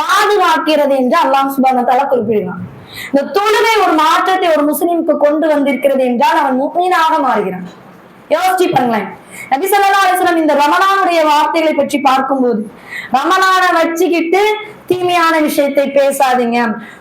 பாதுகாக்கிறது என்று அல்லாஹ் சுப்ஹானஹு வ தஆலா குறிப்பிடுகிறான். இந்த தொழுகை ஒரு மாற்றத்தை ஒரு முஸ்லிமுக்கு கொண்டு வந்திருக்கிறது என்றால் அவன் முஃமினாக மாறுகிறான். யோசிச்சு பாருங்களேன். நபி ஸல்லல்லாஹு அலைஹி வஸல்லம் இந்த ரமலானுடைய வார்த்தைகளை பற்றி பார்க்கும்போது, ரமலானை வச்சுக்கிட்டு தீமையான விஷயத்தை பேசாதீங்க,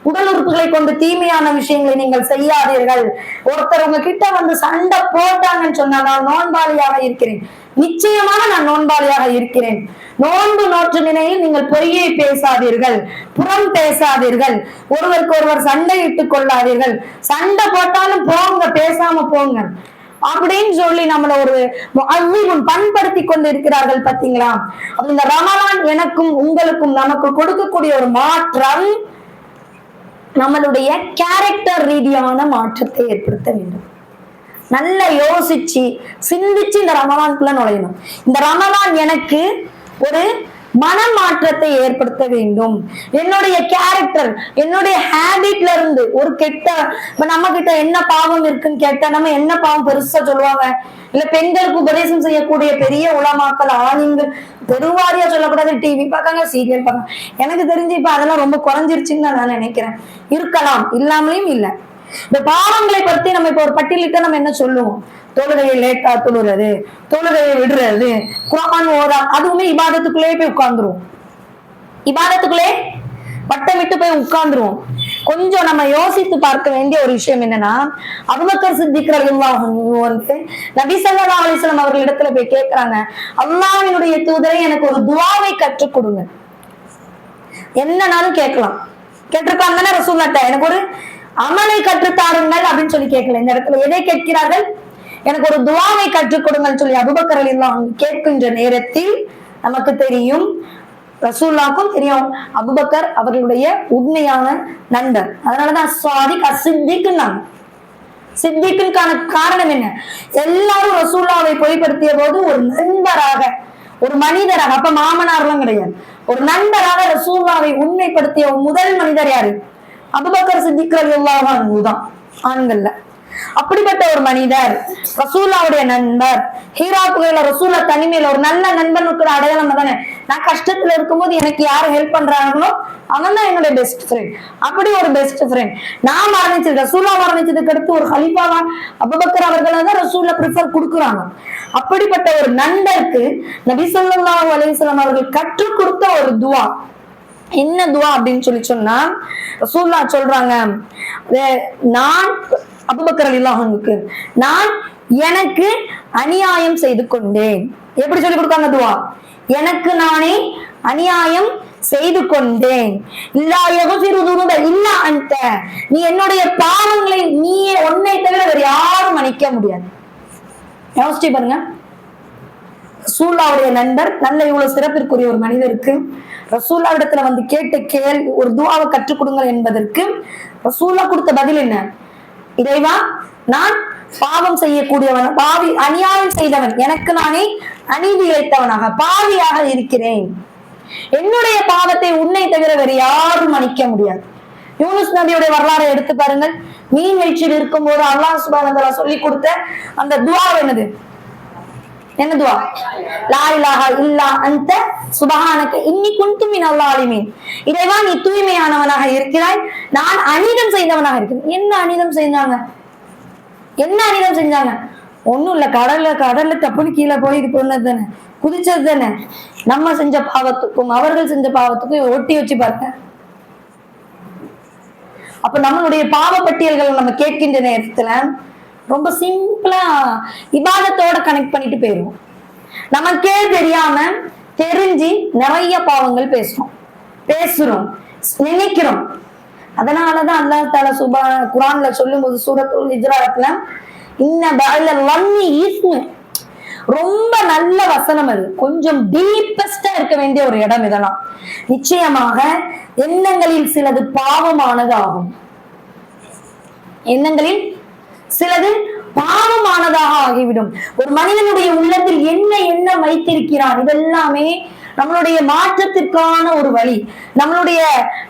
உடல் உறுப்புகளை கொண்டு தீமையான விஷயங்களை நீங்கள் செய்யாதீர்கள். ஒருத்தர் உங்க கிட்ட வந்து சண்டை போட்டாங்கன்னு சொன்னா, நான் நோன்பாளியாக இருக்கிறேன், நிச்சயமாக நான் நோன்பாளியாக இருக்கிறேன், நோன்பு நோற்று நிலையில் நீங்கள் பொய்யை பேசாதீர்கள், புறம் பேசாதீர்கள், ஒருவருக்கு ஒருவர் சண்டையிட்டுக் கொள்ளாதீர்கள், சண்டை போட்டாலும் போங்க, பேசாம போங்க அப்படின்னு சொல்லி நம்மள ஒரு பண்படுத்தி கொண்டு இருக்கிறார்கள். பாத்தீங்களா? இந்த ரமலான் எனக்கும் உங்களுக்கும் நமக்கு கொடுக்கக்கூடிய ஒரு மாற்றம் நம்மளுடைய கேரக்டர் ரீதியான மாற்றத்தை ஏற்படுத்த வேண்டும். நல்லா யோசிச்சு சிந்திச்சு இந்த ரமலானுக்குள்ள நுழையணும். இந்த ரமலான் எனக்கு ஒரு மனமாற்றத்தை ஏற்படுத்த வேண்டும். என்னுடைய கேரக்டர், என்னுடைய ஹேபிட்ல இருந்து ஒரு கெட்ட, நம்ம கிட்ட என்ன பாவம் இருக்குன்னு கேட்டா நம்ம என்ன பாவம் பெருசா சொல்லுவாங்க. இல்ல பெண்களுக்கு உபதேசம் செய்யக்கூடிய பெரிய உலமாக்கள், ஆணிங்கள் பெருவாரியா சொல்லக்கூடாது, டிவி பார்க்காங்க, சீரியல் பார்க்காங்க. எனக்கு தெரிஞ்சு இப்ப அதெல்லாம் ரொம்ப குறைஞ்சிருச்சுன்னு நான் நினைக்கிறேன். இருக்கலாம், இல்லாமலையும் இல்லை. இந்த பாவங்களை பத்தி நம்ம இப்ப ஒரு பட்டியலிட்ட நம்ம என்ன சொல்லுவோம்? தொழுகையை லேட்டா தொழுறது, தொழுகையை விடுறது, குர்ஆன் ஓதா, அதுவுமே இபாதத்துக்குள்ளே போய் உட்கார்ந்துருவோம். இபாதத்துக்குள்ளே வட்டமிட்டு போய் உட்கார்ந்துருவோம். கொஞ்சம் நம்ம யோசித்து பார்க்க வேண்டிய ஒரு விஷயம் என்னன்னா, அபூபக்கர் சித்திக் ரலியல்லாஹு அன்ஹு வந்து நபி ஸல்லல்லாஹு அலைஹி வஸல்லம் அவர்களிடத்துல போய் கேட்கிறாங்க, அல்லாஹ்வினுடைய தூதரை எனக்கு ஒரு துஆவை கற்றுக் கொடுங்க. என்னன்னாலும் கேட்கலாம், கேட்டிருக்காங்க தானே ரசூலுல்லாஹ், எனக்கு ஒரு அமலை கற்றுத்தாருங்கள் அப்படின்னு சொல்லி கேட்கல. இந்த இடத்துல எதை கேட்கிறார்கள்? எனக்கு ஒரு துஆவை கற்றுக் கொடுங்கன்னு சொல்லி அபூபக்கர் ரலியல்லாஹு அன்ஹு கேட்கின்ற நேரத்தில் நமக்கு தெரியும், ரசூலுல்லாஹ்க்கும் தெரியும், அபூபக்கர் அவர்களுடைய உண்மையான நண்பர். அதனாலதான் ஸாதிக் அஸ்ஸித்தீக்னாங்க. சித்திக்குக்கான காரணம் என்ன? எல்லாரும் ரசூலுல்லாஹ்வை பொய்ப்படுத்திய போது ஒரு நண்பராக, ஒரு மனிதராக, அப்ப மாமனார்லாம் கிடையாது, ஒரு நண்பராக ரசூலுல்லாஹ்வை உண்மைப்படுத்திய முதல் மனிதர் யாரு? அபூபக்கர் சித்திக் ரலியல்லாஹு அன்ஹு தான் ஆண்கள்ல. அப்படிப்பட்ட ஒரு மனிதர், ரசூலுல்லாஹ்வுடைய நண்பர், ஹீரா குகையில ரசூலுல்லாஹ் தனிமையில ஒரு நல்ல நண்பனுக்கு அடையாளம் தானே. நான் கஷ்டத்துல இருக்கும்போது எனக்கு யாரு ஹெல்ப் பண்றாங்களோ அவன் தான் என்னுடைய பெஸ்ட் ஃப்ரெண்ட். அப்படி ஒரு பெஸ்ட் ஃப்ரெண்ட் நான் மரணிச்சது, ரசூலுல்லாஹ் மரணிச்சதுக்கு அடுத்து ஒரு ஹலீஃபாவா அபூபக்கர் அவர்களை தான் ரசூலுல்லாஹ் ப்ரிஃபர் கொடுக்குறாங்க. அப்படிப்பட்ட ஒரு நண்பருக்கு நபி ஸல்லல்லாஹு அலைஹி வஸல்லம் அவர்கள் கற்றுக் கொடுத்த ஒரு துஆ என்ன துஆ அப்படின்னு சொல்லி சொன்னா, ரசூலுல்லாஹ் சொல்றாங்க, நான் அபூபக்கர் ரலியல்லாஹு அன்ஹுக்கு நான் எனக்கு அநியாயம் செய்து கொண்டேன். எப்படி சொல்லி கொடுக்காங்க துஆ? எனக்கு நானே அநியாயம் செய்து கொண்டேன். இல்லா யக்ஃபிரு துனூப இல்லா அன்த, நீ என்னுடைய பாவங்களை நீயே உன்னை தவிர வேற யாரும் மன்னிக்க முடியாது. யோசிச்சு பாருங்க. ரசூலுல்லாஹ்வுடைய நண்பர், நல்ல இவ்வளவு சிறப்பிற்குரிய ஒரு மனிதருக்கு ரசூலுல்லாஹ் இடத்துல வந்து கேட்ட கேள்வி, ஒரு துஆவை கற்றுக் கொடுங்கள் என்பதற்கு ரசூலுல்லாஹ் கொடுத்த பதில் என்ன? இறைவா, நான் பாவம் செய்யக்கூடியவன், பாவி, அநியாயம் செய்தவன், எனக்கு நானே அநீதி இழைத்தவனாக பாவியாக இருக்கிறேன். என்னுடைய பாவத்தை உன்னை தவிர வேறு யாரும் மன்னிக்க முடியாது. யூனுஸ் நபியுடைய வரலாறை எடுத்து பாருங்கள். மீன் வயிற்றில் இருக்கும் போது அல்லாஹ் சுப்ஹானஹு வ தஆலா சொல்லி கொடுத்த அந்த துஆ என்னது? என்ன துஆ? லா இலாஹா இல்லா அன்த சுப்ஹானக இன்னி குன்து மினல் ஸாலிமீன். இறைவா, நீ தூய்மையானவனாக இருக்கிறாய், நான் அநீதம் செய்தவனாக இருக்கிறேன். என்ன அநீதம் செஞ்சாங்க? என்ன அநீதம் செஞ்சாங்க? ஒண்ணும் இல்ல, கடல்ல தப்புன்னு கீழே போய் இது பண்ணது தானே, குதிச்சது தானே. நம்ம செஞ்ச பாவத்துக்கும் அவர்கள் செஞ்ச பாவத்துக்கும் ஒட்டி வச்சு பாருங்க. அப்ப நம்மளுடைய பாவ பட்டியல்கள் நம்ம கேட்கின்ற நேரத்துல ரொம்ப சிம்பிளா இபாதத்தோட கனெக்ட் பண்ணிட்டு போயிருவோம். நமக்கே தெரியாம தெரிஞ்சு நிறைய பாவங்கள் பேசுறோம், நினைக்கிறோம். அதனாலதான் அல்லாஹ் தஆலா குர்ஆன்ல சொல்லும் போது சூரத்துல் ஹுஜராத்ல இன்ன பஅல் வன்னி இஸ்மு, ரொம்ப நல்ல வசனம், அது கொஞ்சம் டீப்பஸ்டா இருக்க வேண்டிய ஒரு இடம். இதெல்லாம் நிச்சயமாக எண்ணங்களில் சிலது பாவமானது ஆகும். எண்ணங்களில் சிலது பாவமானதாக ஆகிவிடும். ஒரு மனிதனுடைய உள்ளத்தில் என்ன எண்ணம் வைத்திருக்கிறான், இதெல்லாமே நம்மளுடைய மாற்றத்திற்கான ஒரு வழி. நம்மளுடைய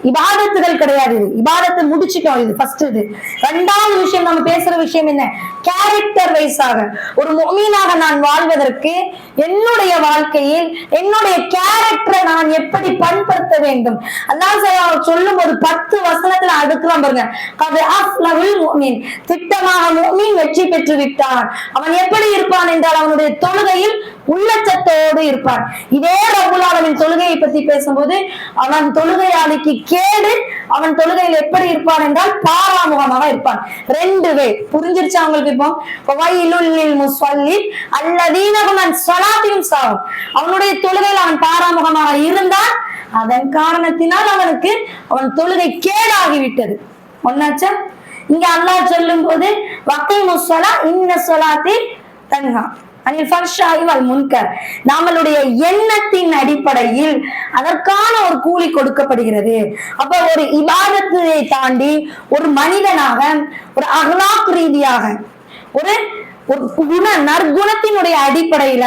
இபாதத்துகள் கிடையாது. இபாதத்தை முடிச்சுட்டோம், இது ஃபர்ஸ்ட். இது ரெண்டாவது விஷயம், நம்ம பேசுற விஷயம் என்ன? கேரக்டர் வைஸாக ஒரு முஃமினாக நான் வாழ்வதற்கு என்னுடைய வாழ்க்கையில் என்னுடைய கேரக்டரை நான் எப்படி பண்படுத்த வேண்டும். அல்லாஹ் சொல்லும் ஒரு 10 வசனத்துல அடுக்கலாம் பாருங்க. திட்டமாக முஃமின் வெற்றி பெற்று விட்டான். அவன் எப்படி இருப்பான் என்றால் அவனுடைய தொழுகையில் உள்ளச்சத்தோடு இருப்பான். இதே ரப்புல் ஆலமீன் தொழுகையை பத்தி பேசும்போது அவன் தொழுகையாளிக்கு கேடு, அவன் தொழுகையில் எப்படி இருப்பான் என்றால் பாராமுகமாக இருப்பான். 2 வே புரிஞ்சிருச்சு அவங்களுக்கு. இப்போ அவனுடைய தொழுகையில் அவன் பாராமுகமாக இருந்தான், அதன் காரணத்தினால் அவனுக்கு அவன் தொழுகை கேடாகிவிட்டது. ஒன்னாச்சா? இங்க அல்லாஹ் சொல்லும் போது நம்மளுடைய எண்ணத்தின் அடிப்படையில் அதற்கான ஒரு கூலி கொடுக்கப்படுகிறது. அப்ப ஒரு இபாதத்தை தாண்டி ஒரு மனிதனாக, ஒரு அஹ்லாக் ரீதியாக, ஒரு நற்குணத்தினுடைய அடிப்படையில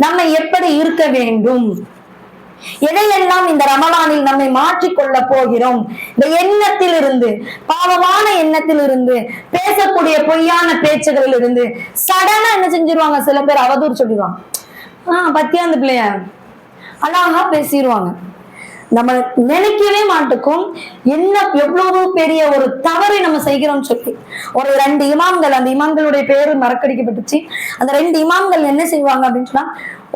நம்ம எப்படி இருக்க வேண்டும், எதையெல்லாம் இந்த ரமலானில் நம்மை மாற்றிக்கொள்ள போகிறோம். இந்த எண்ணத்தில் இருந்து, பாவமான எண்ணத்தில் இருந்து, பேசக்கூடிய பொய்யான பேச்சுகளில் இருந்து சடனா என்ன செஞ்சிருவாங்க, சில பேர் அவதூறு சொல்லிடுவாங்க. பத்தியா அந்த பிள்ளைய அழகா பேசிடுவாங்க. நம்ம நினைக்கவே மாட்டுக்கும் என்ன எவ்வளவு பெரிய ஒரு தவறை நம்ம செய்கிறோம் சொல்லி. ஒரு 2 இமாம்கள், அந்த இமாம்களுடைய பேரு மறக்கடிக்கப்பட்டுச்சு. அந்த 2 இமாம்கள் என்ன செய்வாங்க அப்படின்னு சொன்னா,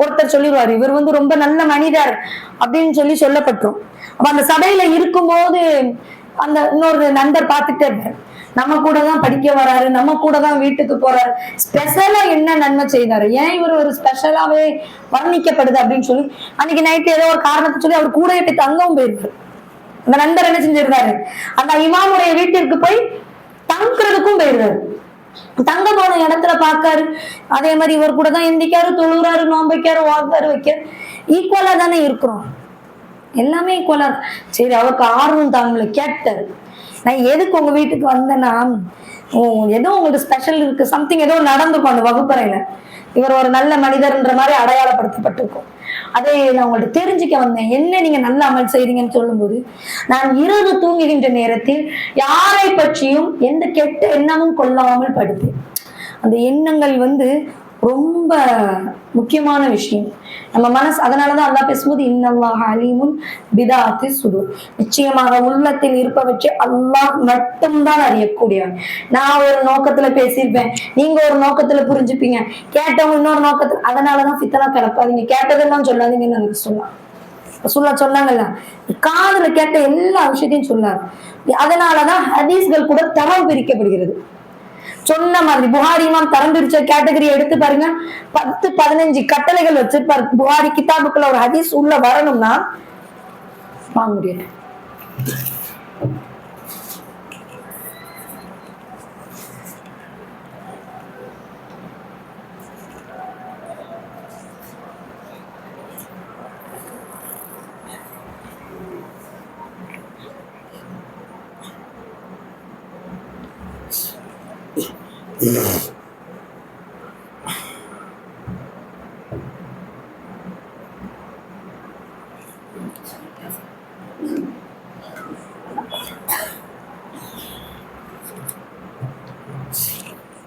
ஒருத்தர் சொல்லிடுவாரு இவர் ரொம்ப நல்ல மனிதர் அப்படின்னு சொல்லப்பட்டோம். அப்ப அந்த சபையில இருக்கும்போது அந்த இன்னொரு நண்பர் பார்த்துட்டே இருப்பாரு, நம்ம கூட தான் படிக்க வராரு, நம்ம கூட தான் வீட்டுக்கு போறாரு, ஸ்பெஷலா என்ன நன்மை செய்தாரு, ஏன் இவர் ஒரு ஸ்பெஷலாவே வர்ணிக்கப்படுது அப்படின்னு சொல்லி அன்னைக்கு நைட்டு ஏதோ ஒரு காரணத்தை சொல்லி அவர் கூடவே போய் தங்கவும் போயிருக்காரு. அந்த நண்பர் என்ன செஞ்சிருக்காரு, அந்த இமாமுடைய வீட்டிற்கு போய் தங்குறதுக்கும் போயிருக்காரு. தங்க போன இடத்துல பாக்காரு, அதே மாதிரி இவர் கூட தான் எந்திக்காரு, தொழுறாரு, நோம்பைக்காரு, வாக்காரு, வைக்காரு. ஈக்குவலா தானே இருக்கிறோம், எல்லாமே ஈக்குவலா. சரி, அவருக்கு ஆர்வம் தாங்கள கேட்டாரு, நான் எதுக்கு உங்க வீட்டுக்கு வந்தேன்னா, ஏதோ உங்களுக்கு ஸ்பெஷல் இருக்கு, சம்திங் ஏதோ நடந்துக்கும் அந்த வகுப்பறையில, இவர் ஒரு நல்ல மனிதர்ன்ற மாதிரி அடையாளப்படுத்தப்பட்டிருக்கும். அதை நான் உங்கள்ட்ட தெரிஞ்சுக்க வந்தேன், என்ன நீங்க நல்ல அமல் செய்றீங்கன்னு சொல்லும் போது, நான் இரவு தூங்குகின்ற நேரத்தில் யாரை பற்றியும் எந்த கெட்ட எண்ணமும் கொள்ளாமல் படுத்தேன். அந்த எண்ணங்கள் ரொம்ப முக்கியமான விஷயம் நம்ம மனசு. அதனாலதான் அல்லாஹ் பேசும்போது இன்னல்லாஹ அலீமுன் பிதாத்தி சுதூர், நிச்சயமாக உள்ளத்தில் இருப்பவற்றை அல்லாஹ் மட்டும்தான் அறியக்கூடியவன். நான் ஒரு நோக்கத்துல பேசியிருப்பேன், நீங்க ஒரு நோக்கத்துல புரிஞ்சுப்பீங்க, கேட்டவங்க இன்னொரு நோக்கத்துல. அதனாலதான் ஃபித்னா கிளப்பாதீங்க, கேட்டதெல்லாம் சொல்லாதீங்கன்னு எனக்கு சொன்னாங்கல்ல, காதுல கேட்ட எல்லா விஷயத்தையும் சொன்னார். அதனாலதான் ஹதீஸ்கள் கூட தரம் பிரிக்கப்படுகிறது. சொன்ன மாதிரி புகாரி இமாம் தரம் பிரிச்ச கேட்டகரி எடுத்து பாருங்க, 10-15 கட்டளைகள் வச்சிருப்பாரு. புகாரி கிதாபுக்குள்ள ஒரு ஹதீஸ் உள்ள வரணும்னா வாங்க முடியாது.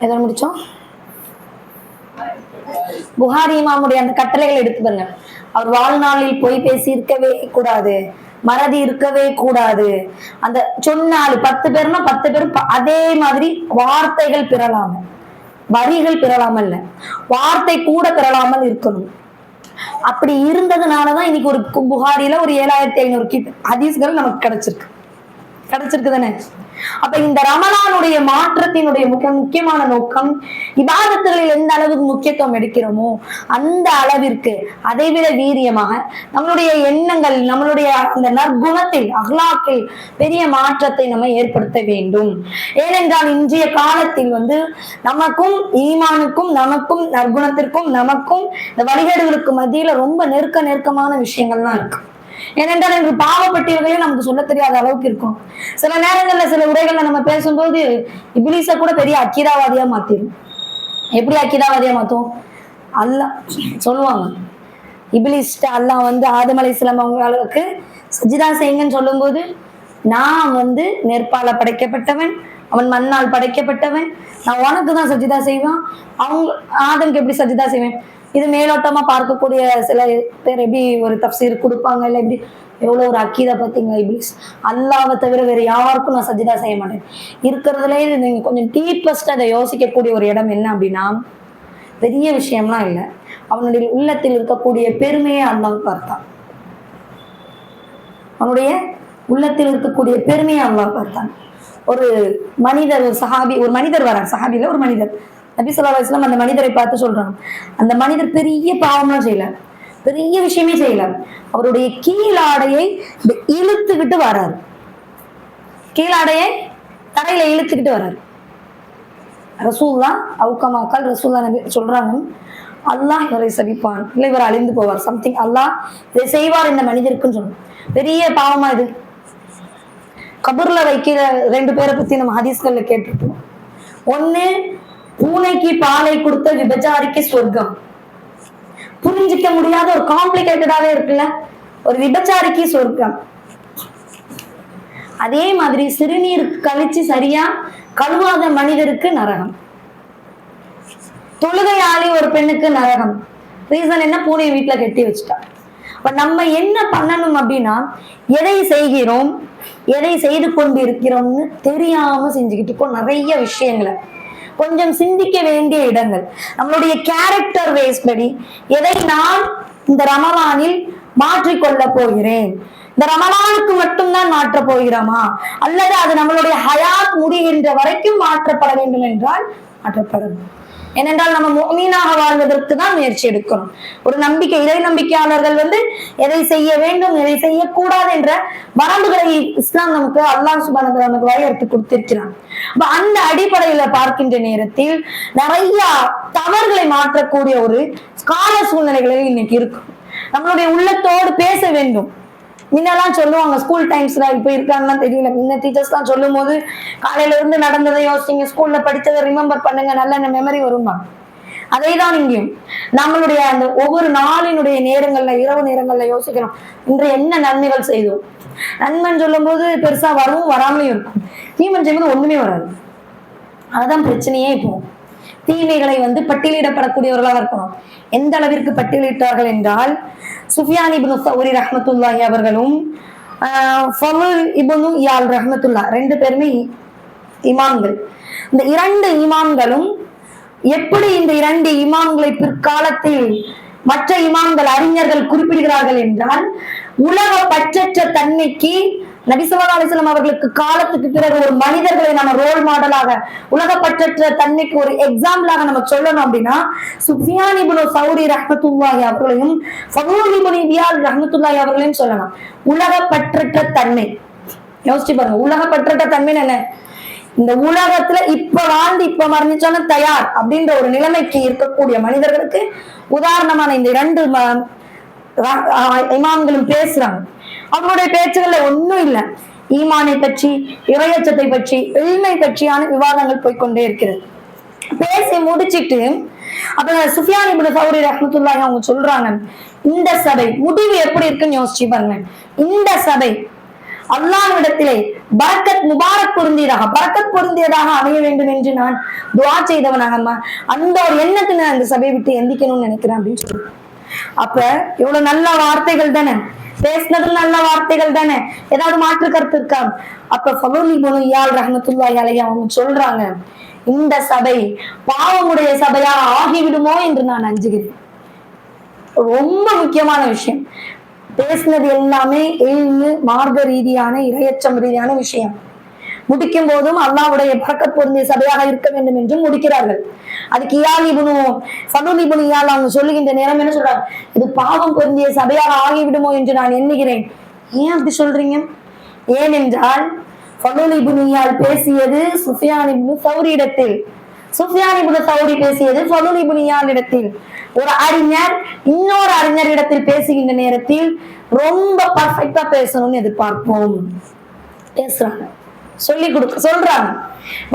எதன் முடிச்சோம்? புகாரி இமாமுடைய அந்த கட்டளைகள் எடுத்து பாருங்க. அவர் வாழ்நாளில் போய் பேசி இருக்கவே கூடாது, மறதி இருக்கவே கூடாது. அந்த சொன்னாலு 10 பேர்னா 10 பேரும் அதே மாதிரி வார்த்தைகள் பிறலாம, வரிகள் பிறலாமல், வார்த்தை கூட பிறலாமல் இருக்கணும். அப்படி இருந்ததுனாலதான் இன்னைக்கு ஒரு புகாரில ஒரு 7500 ஹதீஸ்கள் நமக்கு கிடைச்சிருக்கு தானே. அப்ப இந்த ரமலானுடைய மாற்றத்தினுடைய முக்கியமான நோக்கம், இபாதத்துகளில் எந்த அளவுக்கு முக்கியத்துவம் எடுக்கிறோமோ அந்த அளவிற்கு அதைவிட வீரியமாக நம்மளுடைய எண்ணங்கள், நம்மளுடைய அந்த நற்குணத்தில், அஹ்லாக்கில் பெரிய மாற்றத்தை நம்ம ஏற்படுத்த வேண்டும். ஏனென்றால் இன்றைய காலத்தில் நமக்கும் ஈமானுக்கும், நமக்கும் நற்குணத்திற்கும், நமக்கும் இந்த வழிகேடுகளுக்கு மத்தியில ரொம்ப நெருக்கமான விஷயங்கள்லாம் இருக்கு. ஏனென்றால் இன்று பாவப்பட்டியல்களையும் நமக்கு சொல்ல தெரியாத அளவுக்கு இருக்கும். சில நேரங்கள்ல சில உரைகள்ல நம்ம பேசும்போது இபிலீஸ கூட பெரிய அக்கீதாவாதியா மாத்திரும். எப்படி அக்கீதாவாதியா மாத்தும்? அல்லாஹ் சொல்லுவாங்க, இபிலீஸ் அல்லாஹ் ஆதம் அலைஹிஸ்ஸலாம் அவங்களுக்கு சஜிதா செய்யுங்கன்னு சொல்லும் போது, நான் நெற்பால படைக்கப்பட்டவன், அவன் மண்ணால் படைக்கப்பட்டவன், நான் உனக்கு தான் சஜிதா செய்வான், அவங்க ஆதம்க்கு எப்படி சஜிதா செய்வேன்? இது மேலோட்டமா பார்க்கக்கூடிய சில பேர் எப்படி ஒரு தப்சீர் கொடுப்பாங்க, இல்ல எப்படி எவ்வளவு ஒரு அக்கீதா பார்த்தீங்க இப்ளீஸ், அல்லாவை தவிர வேற யாருக்கும் நான் சஜிதா செய்ய மாட்டேன். இருக்கிறதுலே நீங்க கொஞ்சம் டீப்பஸ்ட் அதை யோசிக்கக்கூடிய ஒரு இடம் என்ன அப்படின்னா, பெரிய விஷயம்லாம் இல்லை, அவனுடைய உள்ளத்தில் இருக்கக்கூடிய பெருமையை அல்லாஹ் பார்த்தான். அவனுடைய உள்ளத்தில் இருக்கக்கூடிய பெருமையை அல்லாஹ் பார்த்தான். ஒரு மனிதர், ஒரு சஹாபி, ஒரு மனிதர் வரார், சஹாபில ஒரு மனிதர், நபி ஸல்லல்லாஹு அலைஹி வஸல்லம் அந்த மனிதரை பார்த்து சொல்றாங்க, அந்த மனிதர் பெரிய பாவம்லாம் செய்யல, பெரிய விஷயமே செய்யல, அவருடைய கீழாடையை இழுத்துக்கிட்டு வர்றாரு, கீழாடையை தரையில இழுத்துக்கிட்டு வர்றாரு. ரசூல்லா அவுக்கமாக்கால் ரசூல்லா நபி சொல்றாங்க, அல்லாஹ் இவரை சபிப்பான், இல்லை இவர் அழிந்து போவார், சம்திங் அல்லாஹ் இதை செய்வார் இந்த மனிதருக்குன்னு சொன்னோம். பெரிய பாவமா இது. கபூர்ல வைக்கிற 2 பேரை பத்தி நம்ம ஹதீஸ்கள்ல கேட்டிருக்கோம். ஒண்ணு, பூனைக்கு பாலை கொடுத்த விபச்சாரிக்கு சொர்க்கம். புரிஞ்சிக்க முடியாத ஒரு காம்ப்ளிகேட்டடாவே இருக்குல்ல, ஒரு விபச்சாரிக்கு சொர்க்கம். அதே மாதிரி சிறுநீர் கழிச்சு சரியா கழுவாத மனிதருக்கு நரகம். தொழுகையாளி ஒரு பெண்ணுக்கு நரகம். ரீசன் என்ன? பூனையை வீட்டுல கட்டி வச்சுட்டா. அப்ப நம்ம என்ன பண்ணணும் அப்படின்னா, எதை செய்கிறோம், எதை செய்து கொண்டு இருக்கிறோம்னு தெரியாம செஞ்சுக்கிட்டு இருக்கோம். நிறைய விஷயங்களை கொஞ்சம் சிந்திக்க வேண்டிய இடங்கள். நம்மளுடைய கேரக்டர் வேஸ் படி எதை நான் இந்த ரமலானில் மாற்றிக்கொள்ள போகிறேன், இந்த ரமலானுக்கு மட்டும்தான் மாற்ற போகிறோமா, அல்லது அது நம்மளுடைய ஹயாத் முடிகின்ற வரைக்கும் மாற்றப்பட வேண்டும் என்றால் மாற்றப்படும். ஏனென்றால் நம்ம முஃமினாக வாழ்வதற்கு தான் முயற்சி எடுக்கணும். ஒரு நம்பிக்கை, இறை நம்பிக்கையாளர்கள் எதை செய்ய வேண்டும், எதை செய்யக்கூடாது என்ற வரம்புகளை இஸ்லாம் நமக்கு, அல்லாஹ் சுப்ஹானஹு வ தஆலா நமக்கு வரையறுத்து கொடுத்திருக்கிறான். அந்த அடிப்படையில பார்க்கின்ற நேரத்தில் நிறைய தவறுகளை மாற்றக்கூடிய ஒரு கால சூழ்நிலைகளில் இன்னைக்கு இருக்கும். நம்மளுடைய உள்ளத்தோடு பேச வேண்டும். முன்னெல்லாம் சொல்லுவாங்க, ஸ்கூல் டைம்ஸ்ல இப்ப இருக்காங்கன்னா தெரியல, முன்ன டீச்சர்ஸ் தான் சொல்லும் போது காலையில இருந்து நடந்ததை யோசிங்க, ஸ்கூல்ல படித்ததை ரிமெம்பர் பண்ணுங்க, நல்ல மெமரி வருமா. அதே தான் இங்கேயும் நம்மளுடைய அந்த ஒவ்வொரு நாளினுடைய நேரங்கள்ல, இரவு நேரங்கள்ல யோசிக்கணும், இன்று என்ன நன்மைகள் செய்தோம். நன்மைன்னு சொல்லும் போது பெருசா வரவும் வராமலையும் இருக்கும், தீமன் செய்வது ஒண்ணுமே வராது. அதுதான் பிரச்சனையே. இப்போ தீமைகளை பட்டியலிடப்படக்கூடியவர்களாக இருக்கணும். எந்த அளவிற்கு பட்டியலிட்டார்கள் என்றால், சுஃபியான் இப்னு சௌரி ரஹ்மத்துல்லாஹி அவர்களும் ஃபதுல் இப்னு இயால் ரஹ்மத்துல்லாஹ் 2 பேருமே இமாம்கள். இந்த 2 இமாம்களும் எப்படி இந்த 2 இமாம்களை பிற்காலத்தில் மற்ற இமாம்கள், அறிஞர்கள் குறிப்பிடுகிறார்கள் என்றால், உலக பற்றற்ற தன்மைக்கு நபி ஸல்லல்லாஹு அலைஹி வஸல்லம் அவர்களுக்கு காலத்துக்கு பிறகு ஒரு மனிதர்களை நம்ம ரோல் மாடலாக, உலகப்பற்ற தன்மைக்கு ஒரு எக்ஸாம்பிளாக நம்ம சொல்லணும் அப்படின்னா, சுஃபியான் இப்னு சௌரி ரஹ்மத்துல்லாஹி அவர்களையும் ஃபதுல் இப்னு இயால் ரஹ்மத்துல்லாஹி அவர்களையும் சொல்லலாம். உலகப்பற்ற தன்மை யோசிச்சு பாருங்க. உலகப்பற்ற தன்மை என்ன? இந்த உலகத்துல இப்ப வாழ்ந்து இப்ப மரணிச்சாலும் தயார் அப்படின்ற ஒரு நிலைமைக்கு இருக்கக்கூடிய மனிதர்களுக்கு உதாரணமான இந்த 2 இமாம்களும் பேசுறாங்க. அவங்களுடைய பேச்சுகள்ல ஒண்ணும் இல்லை, ஈமானை பற்றி, இறையச்சத்தை பற்றி, எளிமை பற்றியான விவாதங்கள் போய்கொண்டே இருக்கிறது. பேசி முடிச்சிட்டு அப்ப சுஃபியான் இப்னு சௌரி ரஹ்மத்துல்லாஹி அவங்க சொல்றாங்க, இந்த சபை முடிவு எப்படி இருக்குன்னு யோசிச்சு பாருங்க. இந்த சபை அல்லாஹ்விடத்திலே பரக்கத் முபாரக் பொருந்தியதாக, பரக்கத் பொருந்தியதாக அமைய வேண்டும் என்று நான் துஆ செய்தவனாக அந்த ஒரு எண்ணத்தை நான் இந்த சபையை விட்டு எந்திக்கணும்னு நினைக்கிறேன் அப்படின்னு சொல்றேன். அப்ப இவ்வளவு நல்ல வார்த்தைகள் தானே பேசினது, நல்ல வார்த்தைகள் தானே, ஏதாவது மாற்று கருத்து இருக்கா? அப்ப ஃபதுல் இப்னு இயால் ரஹ்மத்துல்லாஹி அலைஹி அவங்க சொல்றாங்க, இந்த சபை பாவமுடைய சபையா ஆகிவிடுமோ என்று நான் அஞ்சுகிறேன். ரொம்ப முக்கியமான விஷயம். பேசினது எல்லாமே மார்க்க ரீதியான, இறையச்சம் ரீதியான விஷயம். முடிக்கும் போதும் அல்லாஹ்வுடைய பரக்கத் பொருந்திய சபையாக இருக்க வேண்டும் என்று முடிக்கிறார்கள். அதுக்கு ஃபதுல் இப்னு இயால் அவங்க சொல்லுகின்ற நேரம் என்ன சொல்றாங்க, இது பாவம் பொருந்திய சபையாக ஆகிவிடுமோ என்று நான் எண்ணுகிறேன். ஏன் அப்படி சொல்றீங்க? ஏனென்றால் ஃபதுல் இப்னு இயால் பேசியது சுஃபியான் இப்னு சௌரி இடத்தில், சுஃபியான் இப்னு சௌரி பேசியது ஃபதுல் இப்னு இயால் இடத்தில். ஒரு அறிஞர் இன்னொரு அறிஞர் இடத்தில் பேசுகின்ற நேரத்தில் ரொம்ப பர்ஃபெக்டா பேசணும்னு எதிர்பார்ப்போம். பேசுறாங்க, சொல்லி கொடுக்க சொல்றாங்க,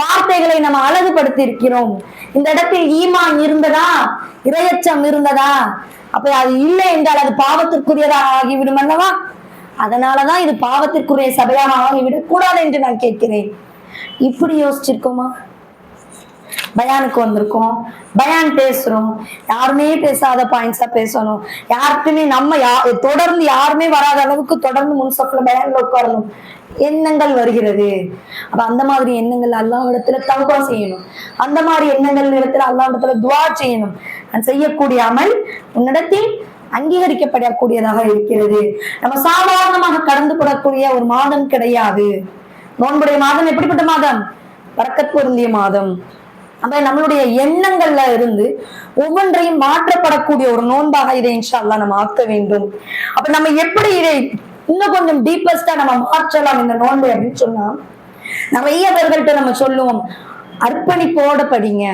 வார்த்தைகளை நம்ம அழகுபடுத்தி இருக்கிறோம். இந்த இடத்தில் ஈமான் இருந்ததா, இறையச்சம் இருந்ததா? அப்ப அது இல்லை என்றால் அது பாவத்திற்குரியதாக ஆகிவிடும் அல்லவா? அதனாலதான் இது பாவத்திற்குரிய சபையாக ஆகிவிடக் கூடாது என்று நான் கேட்கிறேன். இப்படி யோசிச்சிருக்கோமா? பயானுக்கு வந்திருக்கோம், பயான் பேசுறோம், யாருமே பேசாத பாயிண்ட்ஸா பேசணும், யாருக்குமே நம்ம தொடர்ந்து யாருமே வராத அளவுக்கு தொடர்ந்து முன்சப்ல பயான்ல உட்காரணும் எண்ணங்கள் வருகிறது. அப்ப அந்த மாதிரி எண்ணங்கள் அல்லாஹ் இடத்துல தௌபா செய்யணும், அந்த மாதிரி எண்ணங்கள் இடத்துல அல்லாஹ் இடத்துல துஆ செய்யணும். நான் செய்யக்கூடிய அமல் உன்னிடத்தில் அங்கீகரிக்கப்படக்கூடியதாக இருக்கிறது. நம்ம சாதாரணமாக கடந்து போடக்கூடிய ஒரு மாதம் கிடையாது. நோன்புடைய மாதம் எப்படிப்பட்ட மாதம்? பரக்கத் பொருந்திய மாதம். அப்ப நம்மளுடைய எண்ணங்கள்ல இருந்து ஒவ்வொன்றையும் மாற்றப்படக்கூடிய ஒரு நோன்பாக இதை இன்ஷா அல்லாஹ் நம்ம ஆக்க வேண்டும். அப்ப நம்ம எப்படி இதை இன்னும் கொஞ்சம் டீப்பஸ்டா நம்ம மாற்றலாம் இந்த நோன்பை அப்படின்னு சொன்னா, நிறைய பேர்கள்ட்ட நம்ம சொல்லுவோம், அர்ப்பணிப்போட படிங்க,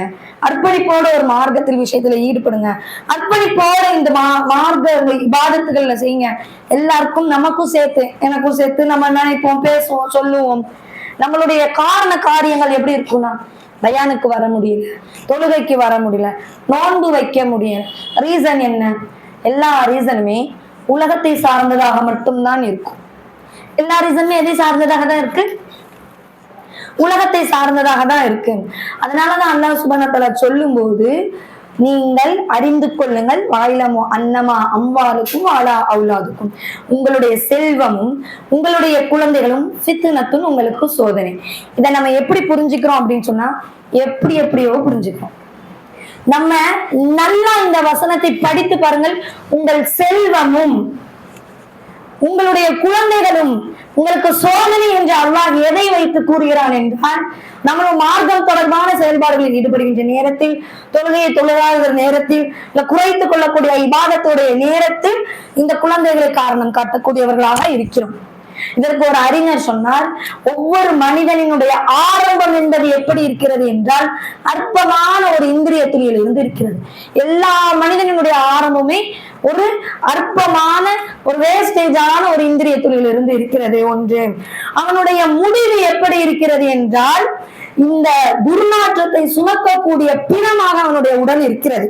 அர்ப்பணிப்போட ஒரு மார்க்கத்தில் விஷயத்துல ஈடுபடுங்க, அர்ப்பணிப்போட இந்த மார்க்க இபாதத்துகள்ல செய்யுங்க. எல்லாருக்கும் நமக்கும் சேர்த்து எனக்கும் சேர்த்து நம்ம நினைப்போம், பேசுவோம், சொல்லுவோம். நம்மளுடைய காரியங்கள் எப்படி இருக்கும்னா, பயானுக்கு வர முடியல, தொழுகைக்கு வர முடியல, நோன்பு வைக்க முடியல. ரீசன் என்ன? எல்லா ரீசனுமே உலகத்தை சார்ந்ததாக மட்டும்தான் இருக்கும். எல்லா ரீசனுமே எதை சார்ந்ததாக தான் இருக்கு? உலகத்தை சார்ந்ததாக தான் இருக்கு. அதனாலதான் அல்லாஹ் சுப்ஹானஹு வ தஆலா சொல்லும் போது, நீங்கள் அறிந்து கொள்ளுங்கள், வாயிலமோ அன்னமா அம்வாலுக்கும் வாலா அவுலாதுக்கும், உங்களுடைய செல்வமும் உங்களுடைய குழந்தைகளும் ஃபித்னத்துன், உங்களுக்கு சோதனை. இதை நம்ம எப்படி புரிஞ்சுக்கிறோம் அப்படின்னு சொன்னா, எப்படியோ புரிஞ்சுக்கிறோம். நம்ம நல்லா இந்த வசனத்தை படித்து பாருங்கள். உங்கள் செல்வமும் உங்களுடைய குழந்தைகளும் உங்களுக்கு சோதனை என்று அல்லாஹ் எதை வைத்து கூறுகிறான் என்றால், நம்ம மார்க்கம் தொடர்பான செயல்பாடுகளில் ஈடுபடுகின்ற நேரத்தில், தொழுகையை தொழுகாத நேரத்தில், இல்ல குறைத்துக் கொள்ளக்கூடிய இபாதத்துடைய நேரத்தில் இந்த குழந்தைகளை காரணம் காட்டக்கூடியவர்களாக இருக்கிறோம். இதற்கு ஒரு அறிஞர் சொன்னார், ஒவ்வொரு மனிதனினுடைய ஆரம்பம் என்பது எப்படி இருக்கிறது என்றால், அற்பமான ஒரு இந்திரிய துளியில் இருந்து இருக்கிறது. எல்லா மனிதனினுடைய ஆரம்பமே ஒரு அற்பமான ஒரு வேஸ்டேஜான ஒரு இந்திரிய துளியில் இருந்து இருக்கிறது. ஒன்று, அவனுடைய முடிவு எப்படி இருக்கிறது என்றால், இந்த துர்நாற்றத்தை சுமக்கக்கூடிய பிணமாக அவனுடைய உடல் இருக்கிறது.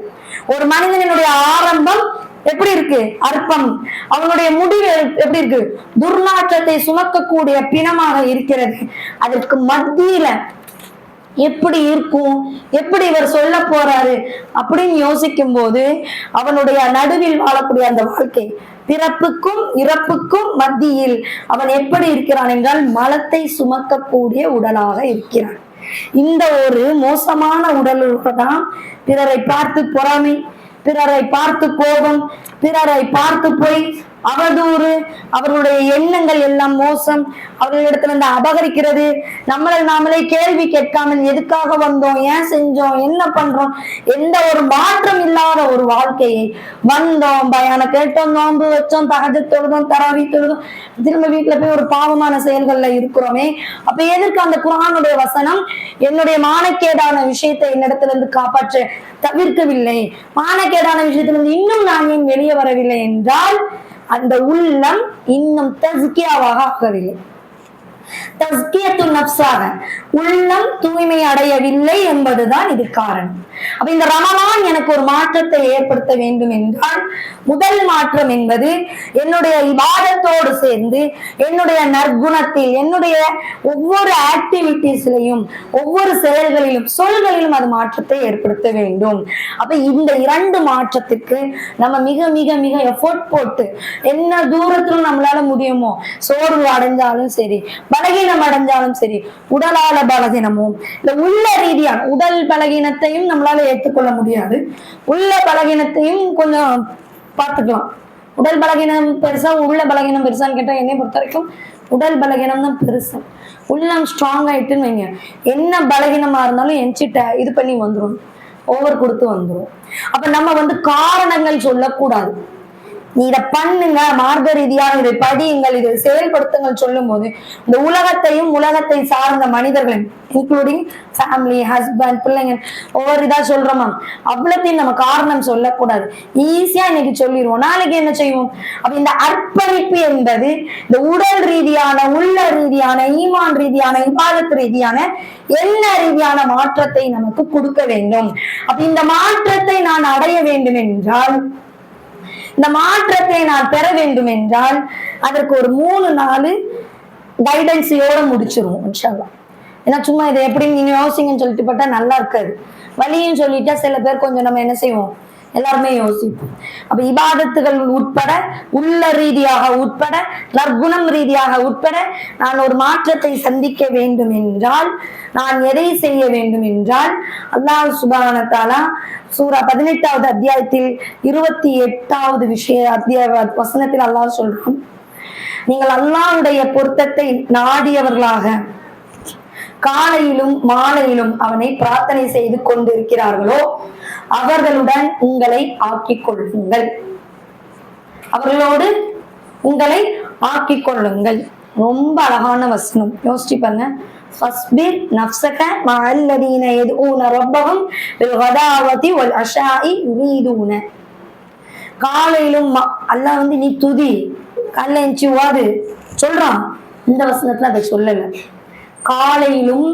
ஒரு மனிதனுடைய ஆரம்பம் எப்படி இருக்கு? அற்பம். அவனுடைய முடிவு எப்படி இருக்கு? துர்நாற்றத்தை சுமக்கக்கூடிய பிணமாக இருக்கிறது. அதற்கு மத்தியில எப்படி இருக்கும், எப்படி இவர் சொல்ல போறாரு அப்படின்னு யோசிக்கும் போது, அவனுடைய நடுவில் வாழக்கூடிய அந்த வாழ்க்கை, பிறப்புக்கும் இறப்புக்கும் மத்தியில் அவன் எப்படி இருக்கிறான் என்றால், மலத்தை சுமக்கக்கூடிய உடலாக இருக்கிறான். இந்த ஒரு மோசமான உடலுடன் பிறரை பார்த்து பொறாமை, பிறரை பார்த்து கோபம், பிறரை பார்த்து போய் அவதூறு, அவர்களுடைய எண்ணங்கள் எல்லாம் மோசம், அவர்களிடத்துல இருந்து அபகரிக்கிறது, நம்மளை நாமளே கேள்வி கேட்காமல் எதுக்காக வந்தோம், ஏன் செஞ்சோம், என்ன பண்றோம், எந்த ஒரு மாற்றம் இல்லாத ஒரு வாழ்க்கையை வந்தோம், பயான கேட்டோம், நோன்பு வச்சோம், தஹஜ்ஜத் தொழுதோம், தராவி தொழுதோம், திரும்ப வீட்டுல போய் ஒரு பாவமான செயல்கள்ல இருக்கிறோமே. அப்ப எதற்கு அந்த குர்ஆனுடைய வசனம் என்னுடைய மானக்கேடான விஷயத்தை என்னிடத்துல இருந்து காப்பாற்ற தவிர்க்கவில்லை, மானக்கேடான விஷயத்திலிருந்து இன்னும் நான் ஏன் வெளியே வரவில்லை என்றால், அந்த உள்ளம் இன்னும் தஸ்கியாவாக ஆகவில்லை. தஸ்கியத்து நஃப்ஸாக உள்ளம் தூய்மை அடையவில்லை என்பதுதான் இது காரணம். அப்ப இந்த ரமலான் எனக்கு ஒரு மாற்றத்தை ஏற்படுத்த வேண்டும் என்றால், முதல் மாற்றம் என்பது என்னுடைய இபாதத்தோடு சேர்ந்து என்னுடைய நற்குணத்தில், என்னுடைய ஒவ்வொரு ஆக்டிவிட்டிஸ்லையும், ஒவ்வொரு செயல்களிலும், சொல்களிலும் அது மாற்றத்தை ஏற்படுத்த வேண்டும். அப்ப இந்த இரண்டு மாற்றத்துக்கு நம்ம மிக மிக மிக எஃபோர்ட் போட்டு என்ன தூரத்திலும் நம்மளால முடியுமோ, சோர்வு அடைஞ்சாலும் சரி, பலகீனம் அடைஞ்சாலும் சரி, உடலால பலகீனமும் இல்ல உள்ள ரீதியான உடல் பலகீனத்தையும் நம்மளால ஏற்றுக்கொள்ள முடியாது, உள்ள பலகீனத்தையும் கொஞ்சம் பார்த்துக்கலாம். உடல் பலகீனம் பெருசா உள்ள பலகீனம் பெருசான்னு கேட்டா, என்னை பொறுத்த வரைக்கும் உடல் பலகீனம் தான் பெருசு. உள்ளம் ஸ்ட்ராங் ஆயிட்டுன்னு வைங்க, என்ன பலகீனமா இருந்தாலும் எஞ்சிட்ட இது பண்ணி வந்துடும், ஓவர் கொடுத்து வந்துடும். அப்ப நம்ம காரணங்கள் சொல்லக்கூடாது. நீ இதை பண்ணுங்க, மார்க்க ரீதியாக இதை படியுங்கள், இதை செயல்படுத்துங்கள் சொல்லும் போது, இந்த உலகத்தையும் உலகத்தை சார்ந்த மனிதர்களையும் இன்க்ளூடிங் ஃபேமிலி, ஹஸ்பண்ட், பிள்ளைங்க, ஒவ்வொரு இதா சொல்றோமா, அவ்வளத்தையும் நம்ம காரணம் சொல்லக்கூடாது. ஈஸியா இன்னைக்கு சொல்லிடுவோம், நாளைக்கு என்ன செய்வோம். அப்ப இந்த அர்ப்பணிப்பு என்பது இந்த உடல் ரீதியான, உள்ள ரீதியான, ஈமான் ரீதியான, இபாதத் ரீதியான, என்ன ரீதியான மாற்றத்தை நமக்கு கொடுக்க வேண்டும். அப்ப இந்த மாற்றத்தை நான் அடைய வேண்டும் என்றால், இந்த மாற்றத்தை நான் பெற வேண்டும் என்றால், அதற்கு ஒரு 3-4 கைடன்ஸையோட முடிச்சிருவோம் இன்ஷா அல்லாஹ். ஏன்னா சும்மா இதை எப்படி நீங்க யோசிங்கன்னு சொல்லிட்டு பட்டா நல்லா இருக்காது. வலியும் சொல்லிட்டா சில பேர் கொஞ்சம் நம்ம என்ன செய்வோம், எல்லாருமே யோசிப்போம். அப்ப இபாதத்துகள் உட்பட, உள்ள ரீதியாக உட்பட, நற்குணம் ரீதியாக உட்பட, நான் ஒரு மாற்றத்தை சந்திக்க வேண்டும் என்றால், நான் எதை செய்ய வேண்டும் என்றால், அல்லாஹ் சுப்ஹானஹு வ தஆலா சூரா 18வது அத்தியாயத்தில் 28வது வசனத்தில் அல்லாஹ் சொல்றான், நீங்கள் அல்லாஹ்வுடைய பொருத்தத்தை நாடியவர்களாக காலையிலும் மாலையிலும் அவனை பிரார்த்தனை செய்து கொண்டிருக்கிறார்களோ அவர்களுடன் உங்களை ஆக்கிக் கொள்ளுங்கள், அவர்களோடு உங்களை ஆக்கிக் கொள்ளுங்கள். ரொம்ப அழகான வசனம், யோசிச்சு பாருங்க. ஃபஸ்பிர் நஃப்ஸக மஅல்லதீன யதுஊன ரப்பஹும் பில் கதாவதி வல் அஷாஇ யுரீதுன. காலையிலும் அல்லாஹ் வந்து நீ துதி, காலைல எஞ்சி ஓது சொல்றான். இந்த வசனத்துல அதை சொல்லல. காலையிலும்